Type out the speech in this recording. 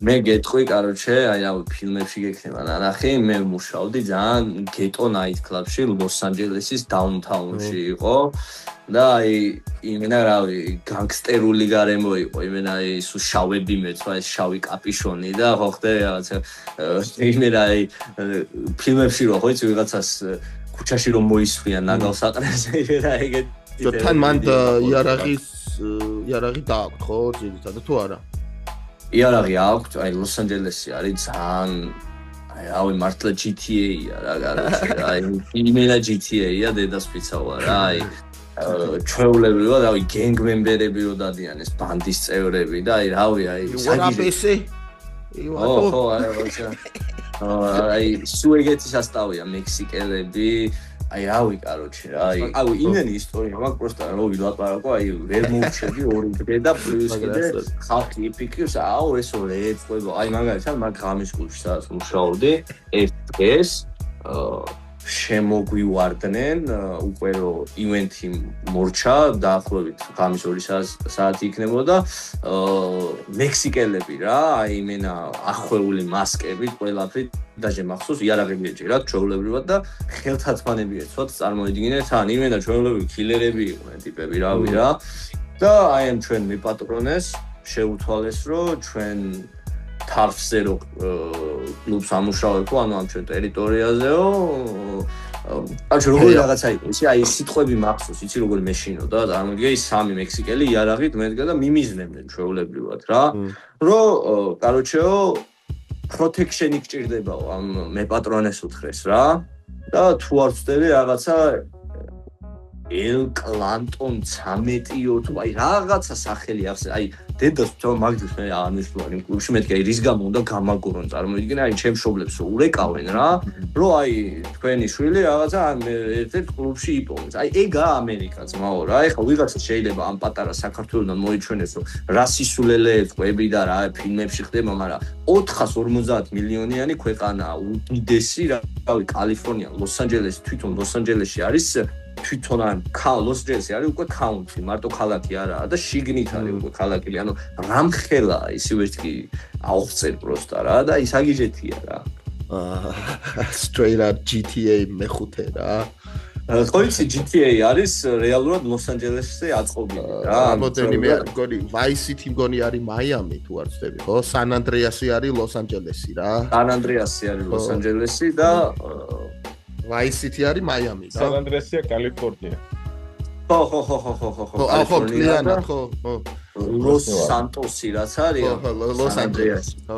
მე გეტყვი, კაროჩე, აი რავი, ფილმებში გექნება ნანახი, მე მუშაობდი ძალიან გეტო ნაით კლუბში, ლოს-ანჯელესის დაუნთაუნში იყო და აი იმენა რავი, განგსტერული გარემო იყო, იმენა ის შავები მეცვა, ეს შავი კაპიშონი და ხო ხდე რაღაცა იმენა აი ფილმებში რო ხო იცი ვიღაცას ქუჩაში რომ მოისვიან ნაგავს აყრეს, იმენა ეგეთი და თან მან იარაღი დააქვთ ხო ძირითადად თუ არა? იარაღი აქვთ, აი ლოს-ანჯელესი არის ძალიან აი რავი მართლა GTA-ია რა გარეთში, აი იმენა GTA-ია დედასპიცა ვარ, აი ჩვეულებრივად რავი გენგ მემბერები რო დადიან ეს ბანდის წევრები და აი რავი აი საგიჟე ხო აი სუეგეთი სასტავია მექსიკელები აი რავი კაროჩე რა აი იმენი ისტორია მაგ პროსტა რო ვილაპარაკო აი ვერ მოვჩები ორი დღე და პლუს კიდე ხალხი იფიქრებს აუ ეს ორი ეწყვება აი მაგალითად მაგ ღამის კლუბში სადაც მუშაობდი ერთ დღეს შემოგვივარდნენ უკვე რო ივენთი მორჩა დაახლოებით ღამის 2 საათი იქნებოდა მექსიკელები რა აი იმენა ახვეული მასკებით ყველაფრით დაჟე მახსოვს იარაღები ეჭირათ ჩვეულებრივად და ხელთათმანები ეცვათ წარმოიდგინეთ თან იმენა ჩვეულებრივი კილერები იყვნენ ტიპები რავი რა და აი ამ ჩვენ მიპატრონეს შეუთვალეს რომ ჩვენ თარფზე რო კლუბს ამუშავებო ანუ ამ ჩვენ ტერიტორიაზეო ანუ როგორი რაღაცა იყო ისი აი სიტყვები მახსოვს იცი როგორი მეშინოდა წარმოგიდგე ის სამი მექსიკელი იარაღით მედგა და მიმიზნებდნენ ჩვეულებრივად რა რომ კაროჩეო protection-ი გჭირდებაო ამ მეპატრონეს უთხრეს რა და თუ არ ვწდები რაღაცა ელ კლანტონ 13-ო თუ აი რაღაცა სახელი ახსენე აი დედას თო მაგდის მე ანიშნული კლუბში მეთქი აი რის გამო უნდა გამაგორონ წარმოიდგინე აი ჩემ მშობლებს ურეკავენ რა რომ აი თქვენი შვილი რაღაცა ერთ-ერთ კლუბში იპოვეს აი ეგაა ამერიკა ძმაო რა ეხლა ვიღაცა შეიძლება ამ პატარა საქართველოსთან მოიჩვენეს რომ რასისულელეებს ყვები და რა ფილმებში ხდება მაგრამ 450 მილიონიანი ქვეყანაა უდიდესი რავი კალიფორნია ლოს-ანჯელესი თვითონ ლოს-ანჯელესში არის თვითონ ან ლოს-ანჯელესი არის უკვე კაუნტი მარტო ქალაქი არაა და შიგნით არის უკვე ქალაქი ანუ რამხელა ისივე კი აუხწერ პროსტა რა და ის აგიჟეთია რა straight up GTA მეხუთე რა ხო იცი GTA არის რეალურად ლოს-ანჯელესზე აწყობილი რა მოდენი მე მგონი Vice City მგონი არის მაიამი თუ არ ვწდები ხო San Andreas-ი არის ლოს-ანჯელესი რა San Andreas-ი არის ლოს-ანჯელესი და Vice City არის მაიამი რა San Andreas-ია კალიფორნია ხო კალიფორნია ხო ლოს სანტოსი რაც არის ლოს-ანჯელესი